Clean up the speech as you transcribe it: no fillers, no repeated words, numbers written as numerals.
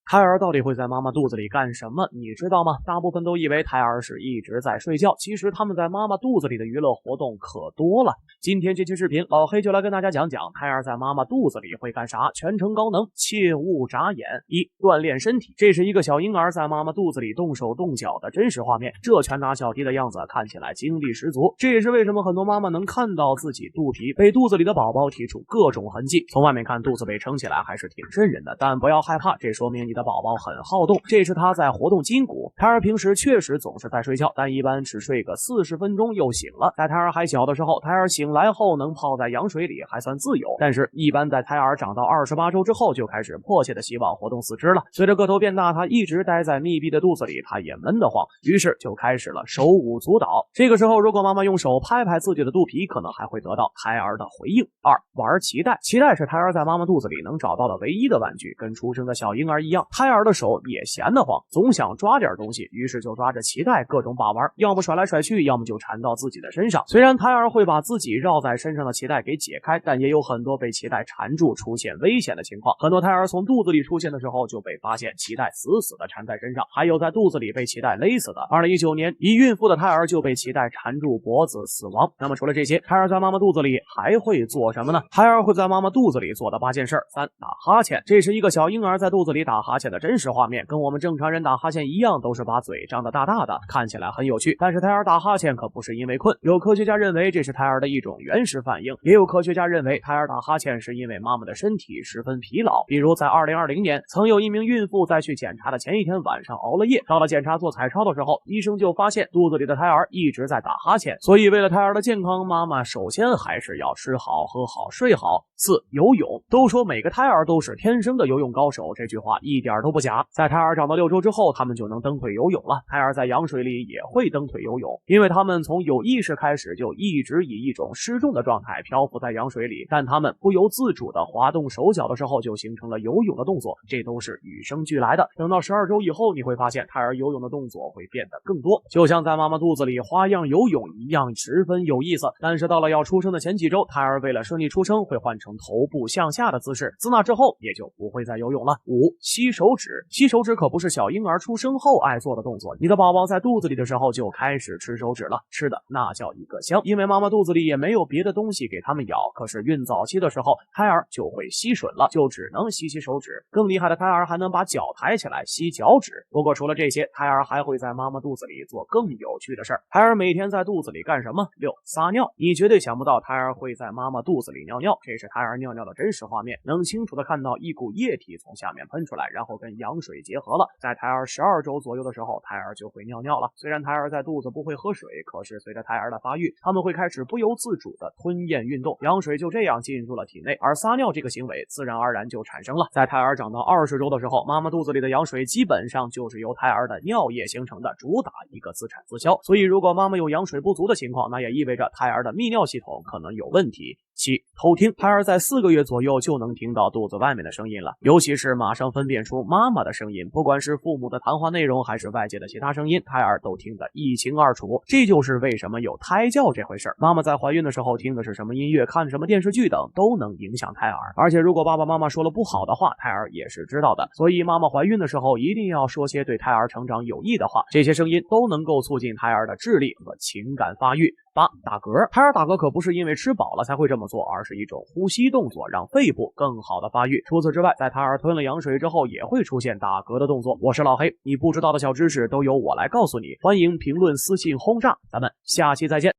胎儿到底会在妈妈肚子里干什么？你知道吗？大部分都以为胎儿是一直在睡觉，其实他们在妈妈肚子里的娱乐活动可多了。今天这期视频，老黑就来跟大家讲讲胎儿在妈妈肚子里会干啥，全程高能，切勿眨眼。一、锻炼身体，这是一个小婴儿在妈妈肚子里动手动脚的真实画面，这拳打脚踢的样子看起来精力十足。这也是为什么很多妈妈能看到自己肚皮被肚子里的宝宝踢出各种痕迹。从外面看，肚子被撑起来还是挺瘆人的，但不要害怕，这说明你的宝宝很好动，这是他在活动筋骨。胎儿平时确实总是在睡觉，但一般只睡个40分钟又醒了。在胎儿还小的时候，胎儿醒来后能泡在羊水里还算自由，但是一般在胎儿长到28周之后就开始迫切的希望活动四肢了。随着个头变大，他一直待在密闭的肚子里，他也闷得慌，于是就开始了手舞足蹈。这个时候如果妈妈用手拍拍自己的肚皮，可能还会得到胎儿的回应。二、玩脐带，脐带是胎儿在妈妈肚子里能找到的唯一的玩具，跟出生的小婴儿一样，胎儿的手也闲得慌，总想抓点东西，于是就抓着脐带各种把玩，要么甩来甩去，要么就缠到自己的身上。虽然胎儿会把自己绕在身上的脐带给解开，但也有很多被脐带缠住出现危险的情况。很多胎儿从肚子里出现的时候就被发现脐带死死的缠在身上，还有在肚子里被脐带勒死的。2019年一孕妇的胎儿就被脐带缠住脖子死亡。那么除了这些，胎儿在妈妈肚子里还会做什么呢？胎儿会在妈妈肚子里做的8件事。3、打哈欠，这是一个小婴儿在肚子里打哈欠的真实画面，跟我们正常人打哈欠一样，都是把嘴张得大大的，看起来很有趣。但是胎儿打哈欠可不是因为困，有科学家认为这是胎儿的一种原始反应，也有科学家认为胎儿打哈欠是因为妈妈的身体十分疲劳。比如在2020年，曾有一名孕妇在去检查的前一天晚上熬了夜，到了检查做彩超的时候，医生就发现肚子里的胎儿一直在打哈欠。所以为了胎儿的健康，妈妈首先还是要吃好喝好睡好。4、游泳，都说每个胎儿都是天生的游泳高手，这句话一点都不假。在胎儿长到6周之后，他们就能蹬腿游泳了。胎儿在羊水里也会蹬腿游泳，因为他们从有意识开始就一直以一种失重的状态漂浮在羊水里，但他们不由自主的滑动手脚的时候就形成了游泳的动作，这都是与生俱来的。等到12周以后，你会发现胎儿游泳的动作会变得更多，就像在妈妈肚子里花样游泳一样，十分有意思。但是到了要出生的前几周，胎儿为了顺利出生会换成头部向下的姿势，自那之后也就不会再游泳了。5、吸手指，吸手指可不是小婴儿出生后爱做的动作，你的宝宝在肚子里的时候就开始吃手指了，吃的那叫一个香，因为妈妈肚子里也没有别的东西给他们咬。可是孕早期的时候，胎儿就会吸吮了，就只能吸手指。更厉害的胎儿还能把脚抬起来吸脚趾。不过除了这些，胎儿还会在妈妈肚子里做更有趣的事儿。胎儿每天在肚子里干什么？6、撒尿，你绝对想不到胎儿会在妈妈肚子里尿尿，这是胎儿尿尿的真实画面，能清楚的看到一股液体从下面喷出来，然后跟羊水结合了。在胎儿12周左右的时候，胎儿就会尿尿了。虽然胎儿在肚子不会喝水，可是随着胎儿的发育，他们会开始不由自主的吞咽运动，羊水就这样进入了体内，而撒尿这个行为自然而然就产生了。在胎儿长到20周的时候，妈妈肚子里的羊水基本上就是由胎儿的尿液形成的，主打一个自产自销。所以如果妈妈有羊水不足的情况，那也意味着胎儿的泌尿系统可能有问题。7、偷听，胎儿在4个月左右就能听到肚子外面的声音了，尤其是马上分辨出妈妈的声音，不管是父母的谈话内容还是外界的其他声音，胎儿都听得一清二楚。这就是为什么有胎教这回事儿。妈妈在怀孕的时候听的是什么音乐，看什么电视剧等，都能影响胎儿。而且如果爸爸妈妈说了不好的话，胎儿也是知道的。所以妈妈怀孕的时候一定要说些对胎儿成长有益的话，这些声音都能够促进胎儿的智力和情感发育。8、打嗝，胎儿打嗝可不是因为吃饱了才会这么做，而是一种呼吸动作，让肺部更好的发育。除此之外，在胎儿吞了羊水之后也会出现打嗝的动作。我是老黑，你不知道的小知识都由我来告诉你，欢迎评论私信轰炸，咱们下期再见。